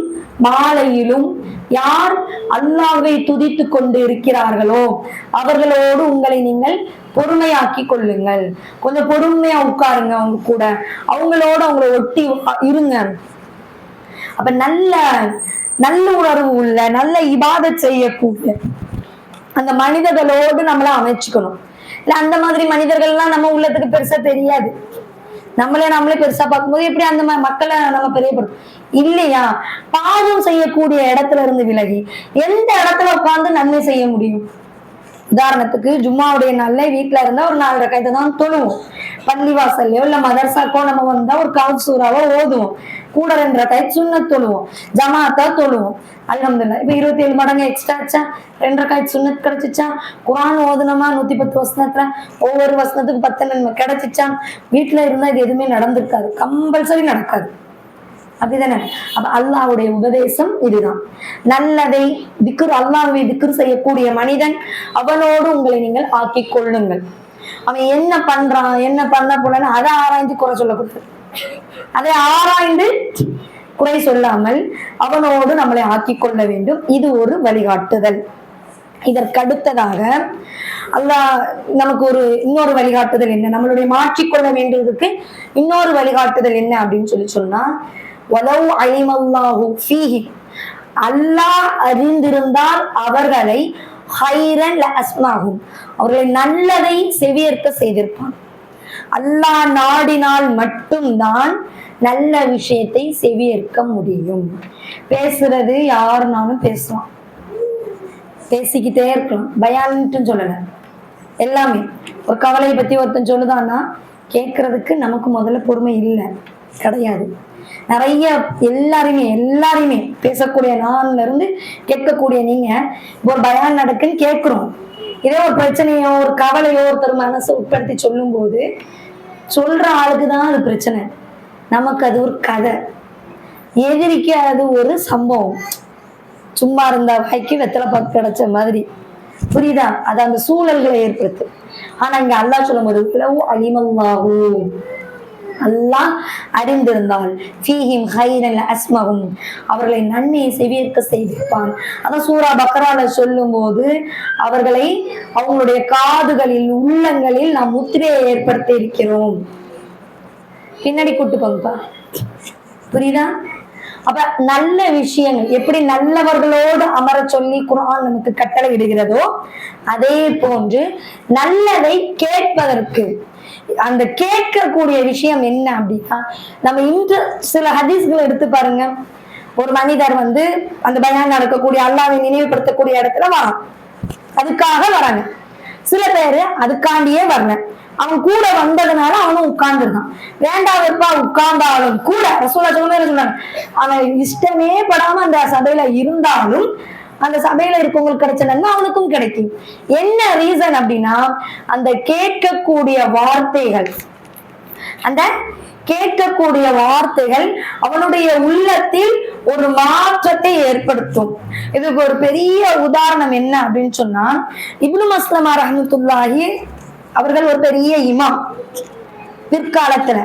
மாலையிலும் யார் அல்லாஹ்வை துதித்து கொண்டு இருக்கிறார்களோ அவர்களோடு உங்களை நீங்கள் பொறுமையாக்கி கொள்ளுங்கள். கொஞ்சம் பொறுமையா உட்காருங்க, அவங்க கூட அவங்களோட அவங்களை ஒட்டி இருங்க. அப்ப நல்ல உணர்வு உள்ள, நல்ல இபாதத் செய்யக்கூடிய அந்த மனிதர்களோடு நம்மள அமைச்சுக்கணும். இல்ல அந்த மாதிரி மனிதர்கள்லாம் நம்ம உள்ளத்துக்கு பெருசா தெரியாது. நம்மளே பெருசா பார்க்கும்போது எப்படி அந்த மக்களை நம்ம பெரியப்படுத்தும் இல்லையா? பாவம் செய்யக்கூடிய இடத்துல இருந்து விலகி எந்த இடத்துல உட்கார்ந்து நன்மை செய்ய முடியும்? உதாரணத்துக்கு ஜும்மாவுடைய நாள்ல வீட்டுல இருந்தா ஒரு 4 ரக்காயத்தை தான் தொழுவோம். பள்ளிவாசல்லையோ இல்ல மதரசாக்கோ நம்ம வந்தா ஒரு கவுத் சூறாவோ ஓதுவோம். கூட 2 ரக்காயத் சுன்னத் தொழுவோம், ஜமாத்தா தொழுவோம். அல்ஹம்துலில்லாஹ். இப்ப 27 மடங்கு எக்ஸ்ட்ரா ஆச்சா? 2 ரக்காயத் சுன்னத் கிடைச்சிச்சா? குர்ஆன் ஓதுனமா 110 வசனத்துல ஒவ்வொரு வசனத்துக்கு 10 நன்மை கிடைச்சிச்சா? வீட்டுல இருந்தா இது எதுவுமே நடந்திருக்காது, கம்பல்சரி நடக்காது. அப்படிதானே? அப்ப அல்லாஹ்வுடைய உபதேசம் இதுதான். நல்லதை திக்ர், அல்லாஹ்வை திக்ர் செய்யக்கூடிய மனிதன் அவனோடு உங்களை நீங்கள் ஆக்கிக் கொள்ளுங்கள். அவன் என்ன பண்றான், என்ன பண்ண போலன்னு அதை ஆராய்ந்து குறை சொல்லக்கூடாது. அதை ஆராய்ந்து குறை சொல்லாமல் அவனோடு நம்மளை ஆக்கிக் கொள்ள வேண்டும். இது ஒரு வழிகாட்டுதல். இதற்கடுத்ததாக அல்லாஹ் நமக்கு இன்னொரு வழிகாட்டுதல் என்ன, நம்மளுடைய மாற்றிக்கொள்ள வேண்டியதுக்கு இன்னொரு வழிகாட்டுதல் என்ன அப்படின்னு சொன்னா, வலவ் அலிமல்லாஹு ஃபீஹி, அல்லாஹ் அறிந்திருந்தால் அவர்களை ஹைரன் லஅஸ்மாஹும், அவர்களை நல்லதை செவியேற்க செய்திருப்பான். அல்லாஹ் நாடினால் மட்டும்தான் நல்ல விஷயத்தை செவியேற்க முடியும். பேசுறது யாருனாலும் பேசலாம், பேசிக்கிட்டே இருக்கலாம், பயான்ட்டு சொல்லல. எல்லாமே ஒரு கவலையை பத்தி ஒருத்தன் சொல்லுதான்னா கேட்கறதுக்கு நமக்கு முதல்ல பொறுமை இல்லை, கிடையாது. நிறைய எல்லாருமே பேசக்கூடிய நான்ல இருந்து கேட்கக்கூடிய நீங்க ஒரு பயான் நடக்குன்னு கேட்கிறோம். இதே ஒரு பிரச்சனையோ ஒரு கவலையோ ஒருத்தர் மனசை உட்படுத்தி சொல்லும் போது சொல்ற ஆளுக்குதான் அது பிரச்சனை, நமக்கு அது ஒரு கதை, எதிரிக்கு அது ஒரு சம்பவம். சும்மா இருந்தா வாய்க்கு வெத்தலை பார்த்து கிடைச்ச மாதிரி, புரியுதா? அது அந்த சூழல்களை ஏற்படுத்து. ஆனா இங்க அல்லாஹ் சொல்லும் போது அலிமல்லாஹு, அல்லாஹ் அறிந்திருந்தால் ஃபீஹிம் ஹைரன் லஅஸ்மஹும், அவர்களை நன்மையை செவியேற்க செய்திருப்பான். அதான் சூரா பக்ரால சொல்லும் போது அவர்களை அவங்களுடைய காதுகளில் உள்ளங்களில் நாம் முத்திரையை ஏற்படுத்தி இருக்கிறோம். பின்னாடி கூட்டு போங்கப்பா, புரியுதா? அப்ப நல்ல விஷயங்கள் எப்படி நல்லவர்களோடு அமர சொல்லி குர்ஆன் நமக்கு கட்டளை இடுகிறதோ அதே போன்று நல்லதை கேட்பதற்கு அந்த கேட்கக்கூடிய விஷயம் என்ன அப்படின்னா, நம்ம இன்று சில ஹதீஸ்களை எடுத்து பாருங்க. ஒரு மனிதர் வந்து அந்த பயான் நடக்கக்கூடிய அல்லாஹ்வை நினைவுபடுத்தக்கூடிய இடத்துல வரான், அதுக்காக வராங்க. சில பேரு அதுக்காண்டியே வரல, அவன் கூட வந்ததுனால அவனும் உட்கார்ந்துருக்கான். வேண்டாவிற்பா உட்கார்ந்தாலும் கூட ரசூலுல்லாஹ் சொல்றாங்க, அவன் இஷ்டமே படாம அந்த சபையில இருந்தாலும் அந்த சபையில இருக்கவங்களுக்கு கிடைச்ச நன்மை அவனுக்கும் கிடைக்கும். என்ன ரீசன் அப்படின்னா, அந்த கேட்கக்கூடிய வார்த்தைகள் அவனுடைய உள்ளத்தில் ஒரு மாற்றத்தை ஏற்படுத்தும். இதுக்கு ஒரு பெரிய உதாரணம் என்ன அப்படின்னு சொன்னா, இப்னு மஸ்லமா ரஹ்மத்துல்லாஹி அவர்கள் ஒரு பெரிய இமாம் பிற்காலத்துல.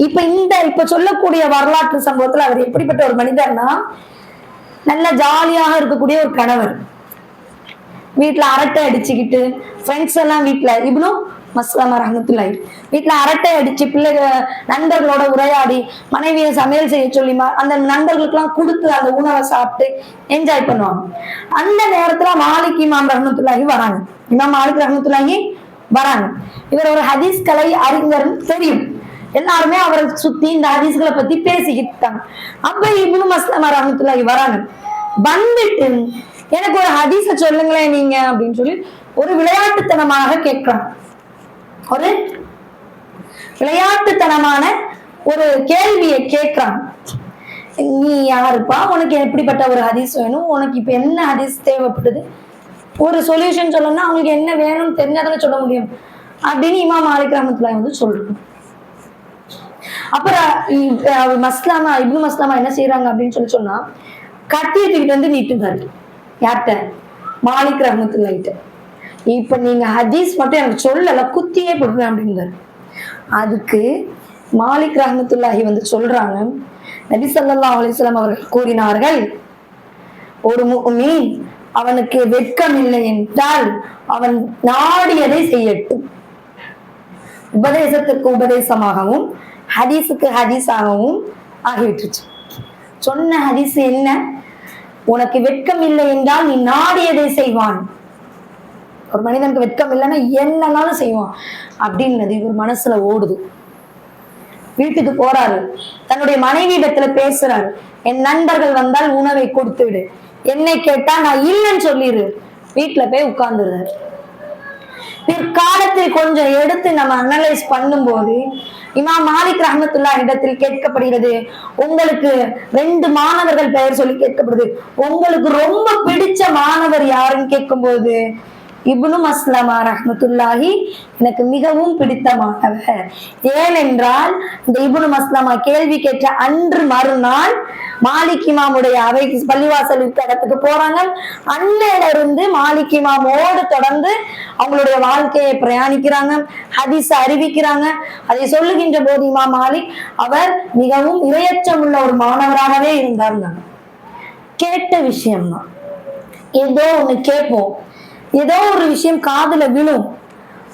இப்ப சொல்லக்கூடிய வரலாற்று சம்பவத்துல அவர் எப்படிப்பட்ட ஒரு மனிதர்னா, நல்ல ஜாலியாக இருக்கக்கூடிய ஒரு கணவர், வீட்டுல அரட்டை அடிச்சுக்கிட்டு ஃப்ரெண்ட்ஸ் எல்லாம் வீட்டுல இப்னு மஸ்லமா ரஹ்மத்துல்லாஹி வீட்டுல அரட்டை அடிச்சு நண்பர்களோட உரையாடி மனைவியை சமையல் செய்ய சொல்லி அந்த நண்பர்களுக்கு எல்லாம் கொடுத்து அந்த உணவை சாப்பிட்டு என்ஜாய் பண்ணுவாங்க. அந்த நேரத்துல மாலிக் இமாம் ரஹ்மத்துல்லாஹி வராங்க. இமாம் மாலிக் ரஹ்மத்துல்லாஹி வராங்க. இவர் ஒரு ஹதீஸ் கலை அறிஞர் தெரியும். எல்லாருமே அவரை சுத்தி இந்த ஹதீஸ்களை பத்தி பேசிக்கிட்டாங்க. அப்ப இப்னு மஸ்லமா ரஹ்மத்துல்லாஹி வராங்க. வந்துட்டு எனக்கு ஒரு ஹதீஸ சொல்லுங்களேன் நீங்க அப்படின்னு சொல்லி ஒரு விளையாட்டுத்தனமாக கேட்கிறாங்க. ஒரு விளையாட்டுத்தனமான ஒரு கேள்வியை கேட்கிறாங்க. நீ யாருப்பா, உனக்கு எப்படிப்பட்ட ஒரு ஹதீஸ் வேணும், உனக்கு இப்ப என்ன ஹதீஸ் தேவைப்படுது, ஒரு சொல்யூஷன் சொல்லணும்னா அவங்களுக்கு என்ன வேணும்னு தெரிஞ்சாதானே சொல்ல முடியும் அப்படின்னு இமாம் மாலிக் ரஹ்மத்துல்லாஹி வந்து சொல்றாங்க. அப்புறம் இப்னு மஸ்லமா என்ன செய்யறாங்க அப்படின்னு சொன்னா கட்டியை தூக்கிட்டு வந்து நீட்டுங்காரு. யார்கிட்ட? மாலிக் ரஹ்மத்துல்லாஹிட்ட. இப்ப நீங்க ஹதீஸ் மட்டும் எனக்கு சொல்லல, குத்தியே போடுறேன் அப்படிங்கிறாரு. அதுக்கு மாலிக் ரஹ்மத்துல்லாஹி வந்து சொல்றாங்க, நபி ஸல்லல்லாஹு அலைஹி வஸல்லம் அவர்கள் கூறினார்கள், ஒரு முஃமின் அவனுக்கு வெட்கம் இல்லை என்றால் அவன் நாடியதை செய்யட்டும். உபதேசத்துக்கு உபதேசமாகவும் ஹதீஸுக்கு ஹதீஸாகவும் ஆகிவிட்டுச்சு. சொன்ன ஹதீஸ் என்ன? உனக்கு வெட்கம் இல்லை என்றால் நீ நாடியதை செய்வான். ஒரு மனிதனுக்கு வெட்கம் இல்லைன்னா என்னன்னாலும் செய்வான் அப்படின்னது இவர் மனசுல ஓடுது. வீட்டுக்கு போறாரு, தன்னுடைய மனைவியிடத்துல பேசுறாரு, என் நண்பர்கள் வந்தால் உணவை கொடுத்து விடு, என்னை கேட்டா நான் இல்லைன்னு சொல்லிடு, வீட்டுல போய் உட்கார்ந்துருந்தாரு. பிற்காலத்தில் கொஞ்சம் எடுத்து நம்ம அனலைஸ் பண்ணும்போது இமாம் மாலிக் ரஹ்மத்துல்லாஹி இடத்தில் கேட்கப்படுகிறது, உங்களுக்கு 2 மாணவர்கள் பெயர் சொல்லி கேட்கப்படுது, உங்களுக்கு ரொம்ப பிடிச்ச மாணவர் யாருன்னு கேட்கும்போது இப்னு மஸ்லமா ரஹ்மத்துல்லாஹி எனக்கு மிகவும் பிடித்த மாணவர். ஏனென்றால் இந்த இப்னு மஸ்லமா கேள்வி கேட்ட அன்று மறுநாள் மாலிக் இமாமுடைய அவைக்கு பள்ளிவாசலுக்கு இடத்துக்கு போறாங்க. அன்னையில இருந்து மாலிக் இமாமோடு தொடர்ந்து அவங்களுடைய வாழ்க்கையை பிரயாணிக்கிறாங்க, ஹதீஸ் அறிவிக்கிறாங்க. அதை சொல்லுகின்ற போது இமாம் மாலிக் அவர் மிகவும் இரையச்சம் உள்ள ஒரு மாணவராகவே இருந்தாங்க. கேட்ட விஷயம்தான், ஏதோ ஒண்ணு கேட்போம், ஏதோ ஒரு விஷயம் காதுல விழும்,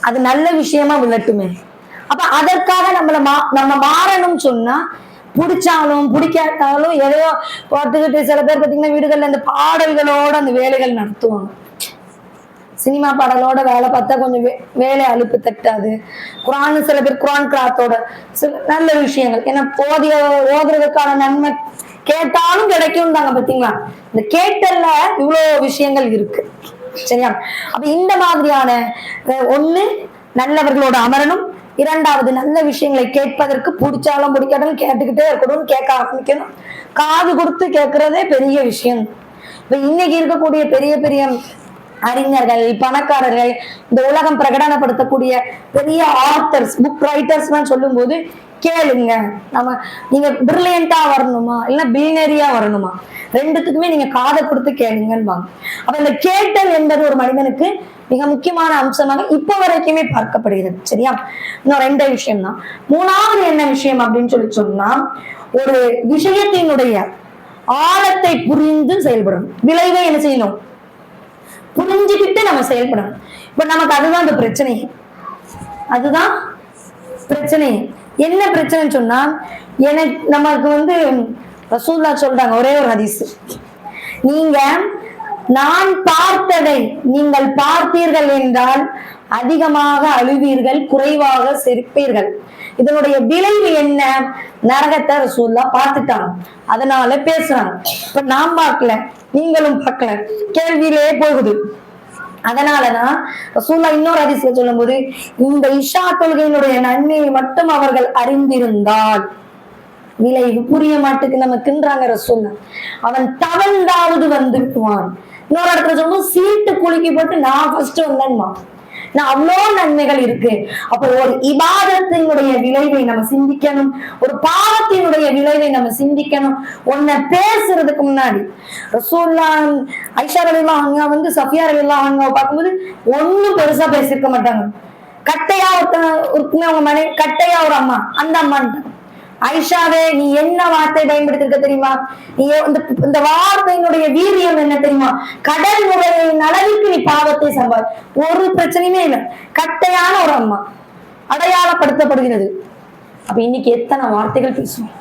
அது நல்ல விஷயமா விழட்டுமே. அப்ப அதற்காக நம்ம மாறணும்னு சொன்னா பிடிச்சாலும் பிடிக்காட்டாலும் எதையோ பார்த்துக்கிட்டு சில பேர் பார்த்தீங்கன்னா வீடுகள்ல இந்த பாடல்களோட அந்த வேலைகள் நடத்துவாங்க. சினிமா பாடலோட வேலை பார்த்தா கொஞ்சம் வேலை அலுப்பு தட்டாது. குரான் சில பேர் குரான் கிராத்தோட சில நல்ல விஷயங்கள், ஏன்னா ஓதுறதுக்கான நன்மை கேட்டாலும் கிடைக்கும் தாங்க. பார்த்தீங்களா, இந்த கேட்டல்ல இவ்வளவு விஷயங்கள் இருக்கு. சரியா? அப்ப இந்த மாதிரியான ஒண்ணு நல்லவர்களோட அமரணும், 2வது நல்ல விஷயங்களை கேட்பதற்கு பிடிச்சாலும் பிடிக்காட்டாலும் கேட்டுக்கிட்டே இருக்கணும், கேட்க ஆரம்பிக்கணும். காது கொடுத்து கேட்கறதே பெரிய விஷயம். இப்ப இன்னைக்கு இருக்கக்கூடிய பெரிய பெரிய அறிஞர்கள், பணக்காரர்கள், இந்த உலகம் பிரகடனப்படுத்தக்கூடிய பெரிய ஆத்தர்ஸ், புக் ரைட்டர்ஸ் சொல்லும் போது கேளுங்க, நீங்க பிரில்லியண்டா வரணுமா இல்ல பில்னரியா வரணுமா, 2த்துக்குமே நீங்க காதை கொடுத்து கேளுங்கன்பாங்க. அப்ப இந்த கேட்டல் என்பது ஒரு மனிதனுக்கு மிக முக்கியமான அம்சமாக இப்ப வரைக்குமே பார்க்கப்படுகிறது. சரியா? இன்னும் 2 விஷயம் தான். 3வது என்ன விஷயம் அப்படின்னு சொன்னா, ஒரு விஷயத்தினுடைய ஆழத்தை புரிந்து செயல்படணும். விளைவை என்ன செய்யணும்? புரிஞ்சுக்கிட்டு நம்ம செயல்படணும். இப்ப நமக்கு அதுதான் இந்த பிரச்சனை. அதுதான் பிரச்சனை. என்ன பிரச்சனைன்னு சொன்னா, நமக்கு ரசூலுல்லாஹ் சொல்றாங்க ஒரே ஒரு ஹதீஸ், நீங்க நான் பார்த்ததை நீங்கள் பார்த்தீர்கள் என்றால் அதிகமாக அழுவீர்கள், குறைவாக சிரிப்பீர்கள். இதனுடைய விளைவு என்ன? நரகத்தை ரசூலுல்லாஹ் பார்த்துட்டாங்க, அதனால பேசுறாங்க. இப்ப நான் பார்க்கல, நீங்களும் பார்க்கல, கேள்வியிலே போகுது. அதனாலதான் ரசூலுல்லாஹ் இன்னொரு ஹதீஸ்ல சொல்லும் போது, இந்த இஷா தொழுகையினுடைய நன்மையை மட்டும் அவர்கள் அறிந்திருந்தால், விளைவு புரிய மாட்டுக்கு நமக்குன்றாங்க ரசூலுல்லாஹ், அவன் தவழ்ந்தாவது வந்துடுவான். இன்னொரு இடத்துல சொல்லும்போது சீட்டு குலுக்கி போட்டு நான் ஃபர்ஸ்ட் வந்தேன்மா. நான் அவ்வளோ நன்மைகள் இருக்கு. அப்போ ஒரு இபாதத்தினுடைய விளைவை நம்ம சிந்திக்கணும், ஒரு பாவத்தினுடைய விளைவை நம்ம சிந்திக்கணும். ஒன்ன பேசுறதுக்கு முன்னாடி ரசூலுல்லாஹ் ஆயிஷா ரலியல்லாஹு அன்ஹா சஃபியா ரலியல்லாஹு அன்ஹாவை பார்க்கும்போது ஒன்னும் பெருசா பேசியிருக்க மாட்டாங்க. கட்டையா ஒருத்தங்க அவங்க மனைவி, கட்டையா ஒரு அம்மா, அந்த அம்மான்ட்டாங்க. ஐஷாவே, நீ என்ன வார்த்தை பயன்படுத்திருக்க தெரியுமா? நீ இந்த வார்த்தையினுடைய வீரியம் என்ன தெரியுமா? கடல் நுழையின் அளவுக்கு நீ பாவத்தை சம்பாதி. ஒரு பிரச்சனையுமே இல்லை. கட்டையான ஒரு அம்மா அடையாளப்படுத்தப்படுகிறது. அப்ப இன்னைக்கு எத்தனை வார்த்தைகள் பேசுவோம்,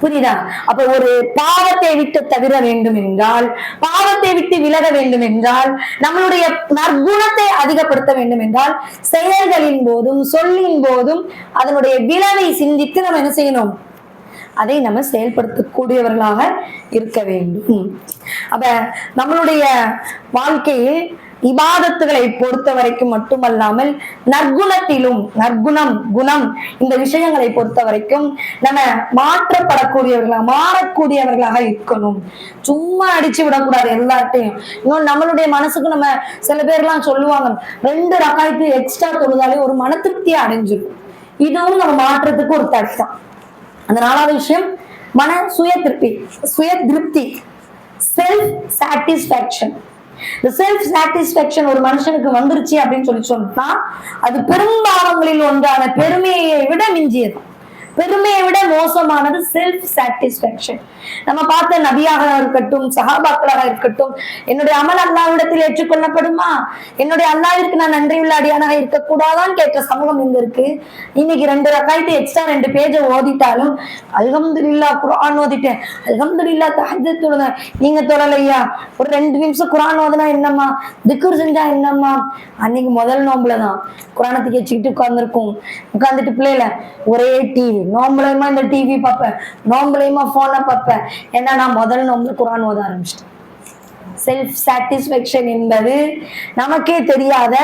புரியுதா? அப்ப ஒரு பாவத்தை விட்டு தவிர வேண்டும் என்றால், பாவத்தை விட்டு விலக வேண்டும் என்றால், நம்மளுடைய நற்குணத்தை அதிகப்படுத்த வேண்டும் என்றால், செயல்களின் போதும் சொல்லின் போதும் அதனுடைய விளைவை சிந்தித்து நம்ம என்ன செய்யணும்? அதை நம்ம செயல்படுத்தக்கூடியவர்களாக இருக்க வேண்டும். அப்ப நம்மளுடைய வாழ்க்கையில் இபாதத்துகளை பொறுத்த வரைக்கும் மட்டுமல்லாமல் நற்குணத்திலும், நற்குணம் குணம் இந்த விஷயங்களை பொறுத்த வரைக்கும் நம்ம மாற்றப்படக்கூடியவர்களாக, மாறக்கூடியவர்களாக இருக்கணும். சும்மா அடிச்சு விடக்கூடாது எல்லார்ட்டையும். இன்னும் நம்மளுடைய மனசுக்கு நம்ம சில பேர்லாம் சொல்லுவாங்க, 2 ரகாயத்து எக்ஸ்ட்ரா தொழுதாலே ஒரு மன திருப்தியை அடைஞ்சிடும். இதுவும் நம்ம மாற்றத்துக்கு ஒரு தடை தான். அந்த 4வது விஷயம் மன சுய திருப்தி, செல்ஃப் சாட்டிஸ்பாக்சன். இந்த செல்ஃப் சாட்டிஸ்பாக்சன் ஒரு மனுஷனுக்கு வந்துருச்சு அப்படின்னு சொன்னா, அது பெரும்பாவங்களில் ஒன்றான பெருமையை விட மிஞ்சியது, பெருமையை விட மோசமானது செல்ஃப் சாட்டிஸ்பாக்சன். நம்ம பார்த்த நபியாக இருக்கட்டும், சஹாபாக்களாக இருக்கட்டும், என்னுடைய அமல் அல்லாஹ்விடத்தில் ஏற்றுக்கொள்ளப்படுமா, என்னுடைய அல்லாஹ்விற்கு நான் நன்றி உள்ள அடியானாக இருக்கக்கூடாதான்னு கேட்ட சமூகம் எங்க இருக்கு? இன்னைக்கு 2 ரகாயத்து எக்ஸ்ட்ரா 2 பேஜ ஓதிட்டாலும் அல்ஹம்துலில்லாஹ் குர்ஆன் ஓதிட்டேன், அல்ஹம்துலில்லாஹ் தஹஜ்ஜுத் தொழுதேன். நீங்க தொழலையா? ஒரு 2 நிமிஷம் குர்ஆன் ஓதுனா என்னம்மா, திக்ர் செஞ்சா என்னம்மா? அன்னைக்கு முதல் நோம்புலதான் குர்ஆனத்தை வச்சுக்கிட்டு உட்கார்ந்துட்டு பிள்ளைல ஒரே டிவி, நோம்புலையுமா இந்த டிவி பார்ப்பேன், நோம்புலையுமா போனை பார்ப்பேன். ஏன்னா நான் முதல் நோம்புல குர்ஆன் ஓத ஆரம்பிச்சிட்டேன். செல்ஃப் சாட்டிஸ்பாக்சன் என்பது நமக்கே தெரியாத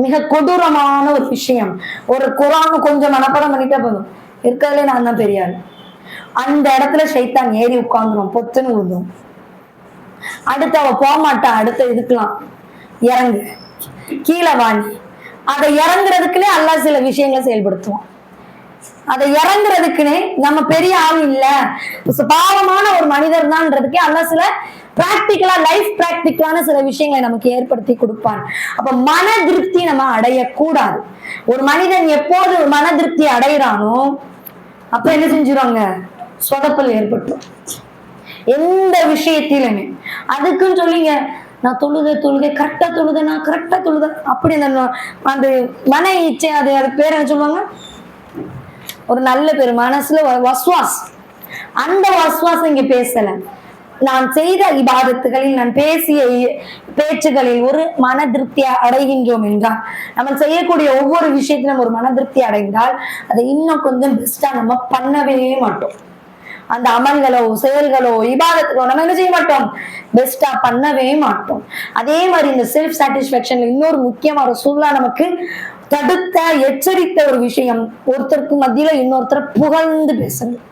மிக கொடூரமான ஒரு விஷயம். ஒரு குர்ஆன் கொஞ்சம் மனப்பாடம் பண்ணிட்டா போதும், இருக்கிறதுலே நான் தான் பெரியாரு. அந்த இடத்துல ஷைத்தான் ஏறி உட்கார்ந்துரும், பொத்துன்னு விழுந்துரும். அடுத்து அவ போகமாட்டா, அடுத்த இதுக்கெல்லாம் இறங்கு, கீழே வாங்கி, அதை இறங்குறதுக்குன்னே அல்லாஹ் சில விஷயங்களை செயல்படுத்துவான். அதை இறங்குறதுக்குன்னே நம்ம பெரிய ஆள் இல்ல, பாவமான ஒரு மனிதர் தான்ன்றதுக்கே அல்லாஹ் சில பிராக்டிக்கலா, லைஃப் பிராக்டிக்கலான சில விஷயங்களை நமக்கு ஏற்படுத்தி கொடுப்பான். அப்ப மன திருப்தி நம்ம அடையக்கூடாது. ஒரு மனிதன் எப்போது மன திருப்தி அடைகிறானோ அப்ப என்ன செஞ்சிருவாங்க? சொதப்பல் ஏற்பட்டு எந்த விஷயத்திலுமே. அதுக்குன்னு சொல்லிங்க நான் தொழுகை கரெக்டா தொழுத அப்படி அந்த மன இச்சை, அது பேர் என்ன சொல்லுவாங்க? ஒரு நல்ல பேர், மனசுல வஸ்வாஸ். அந்த வஸ்வாஸ் இங்க பேசல. நான் செய்த இபாதத்துகளில், நான் பேசிய பேச்சுகளில் ஒரு மன திருப்தியை அடைகின்றோம் என்றால், நம்ம செய்யக்கூடிய ஒவ்வொரு விஷயத்திலும் ஒரு மன திருப்தி அடைந்தால் அதை இன்னும் கொஞ்சம் பெஸ்டா நம்ம பண்ணவே மாட்டோம். அந்த அமல்களோ செயல்களோ இபாதத்துகளோ நம்ம என்ன செய்ய மாட்டோம்? பெஸ்டா பண்ணவே மாட்டோம். அதே மாதிரி இந்த செல்ஃப் சாட்டிஸ்பாக்சன்ல இன்னொரு முக்கியமான ரசூலுல்லாஹ் நமக்கு தடுத்த, எச்சரித்த ஒரு விஷயம், ஒருத்தருக்கு மத்தியில இன்னொருத்தரை புகழ்ந்து பேசணும்.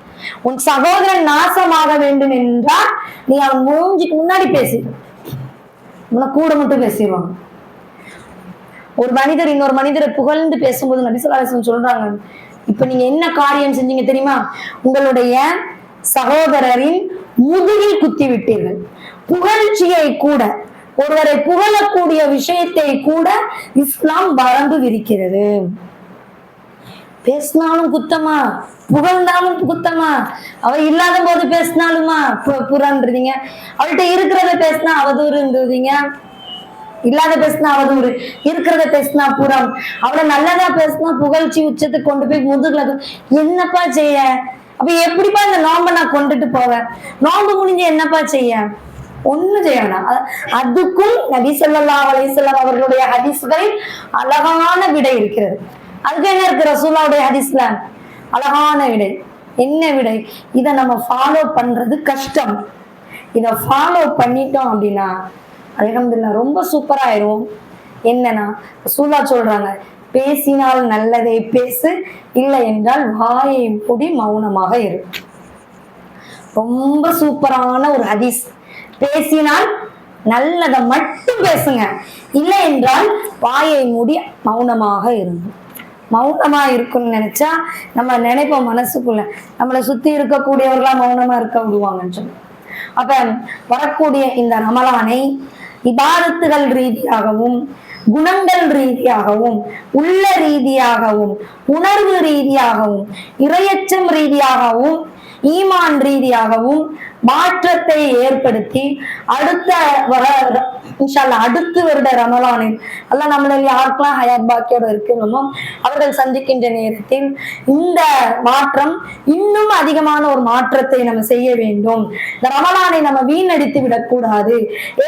உன் சகோதரன் நாசமாக வேண்டும் என்றால் நீ அவன் மூஞ்சிக்கு முன்னாடி பேசிடு, கூட மட்டும் பேசிடுவாங்க. ஒரு மனிதர் இன்னொரு மனிதரை புகழ்ந்து பேசும்போது நபி ஸல்லல்லாஹு அலைஹி வஸல்லம் சொல்றாங்க, இப்ப நீங்க என்ன காரியம் செஞ்சீங்க தெரியுமா? உங்களுடைய சகோதரரின் முதுகில் குத்தி விட்டீர்கள். புகழ்ச்சியை கூட, ஒருவரை புகழக்கூடிய விஷயத்தை கூட இஸ்லாம் வரம்பு விரிக்கிறது. பேசினாலும் குத்தமா, புகழ்ந்தாலும் குத்தமா, அவ இல்லாத போது பேசினாலுமா புறான்றீங்க, அவள்கிட்ட இருக்கிறத பேசினா அவதூறுன்றீங்க, இல்லாத பேசினா அவதூறு, இருக்கிறத பேசினா புறம், அவளை நல்லதா பேசினா புகழ்ச்சி உச்சத்துக்கு கொண்டு போய் முதுகுல. என்னப்பா செய்ய? அப்ப எப்படிப்பா இந்த நோம்ப நான் கொண்டுட்டு போவேன்? நோம்பு முடிஞ்சு என்னப்பா செய்ய? ஒண்ணு செய்யணும். அதுக்கும் நபி ஸல்லல்லாஹு அலைஹி வஸல்லம் அவர்களுடைய ஹதீஸ்களில் அழகான விடை இருக்கிறது. அதுக்கு என்ன இருக்கு? ரசூலுல்லாஹ்வுடைய ஹதீஸ்ல அழகான விடை. என்ன விடை? இதை நம்ம ஃபாலோ பண்றது கஷ்டம். இதை ஃபாலோ பண்ணிட்டோம் அப்படின்னா அல்ஹம்துலில்லாஹ் ரொம்ப சூப்பராயிரும். என்னன்னா ரசூலுல்லாஹ் சொல்றாங்க, பேசினால் நல்லதை பேசு, இல்லை என்றால் வாயை மூடி மௌனமாக இரு. ரொம்ப சூப்பரான ஒரு ஹதீஸ். பேசினால் நல்லதை மட்டும் பேசுங்க, இல்லை என்றால் வாயை மூடி மௌனமாக இருங்க. மௌனமா இருக்குன்னு நினைச்சா நம்ம நினைப்போம் மனசுக்குள்ள, நம்மளை சுத்தி இருக்கக்கூடியவர்களா மௌனமா இருக்க விடுவாங்கன்னு சொல்லி. அப்ப வரக்கூடிய இந்த ரமலானை இபாதத்துகள் ரீதியாகவும் குணங்கள் ரீதியாகவும், உள்ள ரீதியாகவும், உணர்வு ரீதியாகவும், இரையச்சம் ரீதியாகவும், ஈமான் ரீதியாகவும் மாற்றத்தை ஏற்படுத்தி அடுத்த வருட ரமலானில் அல்ல நம்மள யாருக்கெல்லாம் ஹயாத் பாக்கியோட இருக்கணுமோ அவர்கள் சந்திக்கின்ற நேரத்தில் இந்த மாற்றம் இன்னும் அதிகமான ஒரு மாற்றத்தை நம்ம செய்ய வேண்டும். இந்த ரமலானை நம்ம வீணடித்து விடக்கூடாது.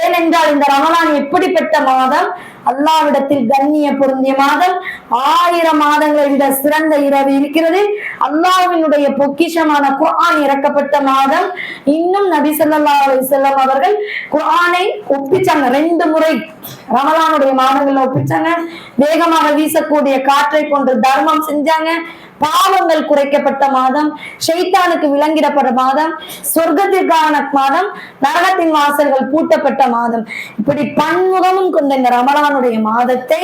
ஏனென்றால் இந்த ரமலான் எப்படிப்பட்ட மாதம்? அல்லாவிடத்தில் கண்ணிய பொருந்திய மாதம். 1000 மாதங்களை விட சிறந்த இரவு இருக்கிறது. அல்லாஹ்வினுடைய பொக்கிஷமான குர்ஆன் இறக்கப்பட்ட மாதம். இன்னும் நபி ஸல்லல்லாஹு அலைஹி வஸல்லம் அவர்கள் குர்ஆனை ஒப்பிச்சாங்க 2 முறை ரமலானுடைய மாதங்கள்ல ஒப்பிச்சாங்க. வேகமாக வீசக்கூடிய காற்றை போன்று தர்மம் செஞ்சாங்க. பாவங்கள் குறைக்கப்பட்ட மாதம், ஷைத்தானுக்கு விலங்கிடப்பட்ட மாதம், சொர்க்கத்திற்கான மாதம், நரகத்தின் வாசல்கள் பூட்டப்பட்ட மாதம். இப்படி பன்முகமும் கொண்ட இந்த ரமலானுடைய மாதத்தை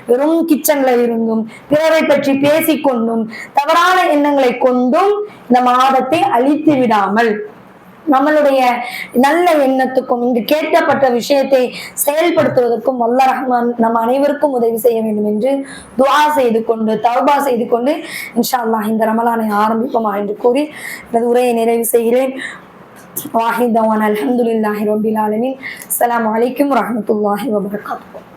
வெறும் கிச்சன்ல இருந்தும், பிறரை பற்றி பேசிக்கொண்டும், தவறான எண்ணங்களை கொண்டும் இந்த மாதத்தை அழித்து விடாமல் நம்மளுடைய நல்ல எண்ணத்துக்கும் இங்கு கேட்கப்பட்ட விஷயத்தை செயல்படுத்துவதற்கும் அல்லாஹ் ரஹ்மான் நம் அனைவருக்கும் உதவி செய்ய வேண்டும் என்று துஆ செய்து கொண்டு, தௌபா செய்து கொண்டு இன்ஷா அல்லாஹ் இந்த ரமலானை ஆரம்பிப்போமா என்று கூறி எனது உரையை நிறைவு செய்கிறேன். வாஹித் தவான் அல்ஹம்துலில்லாஹி ரப்பில் ஆலமீன். அஸ்ஸலாமு அலைக்கும் வரஹ்மத்துல்லாஹி வபரகாத்துஹு.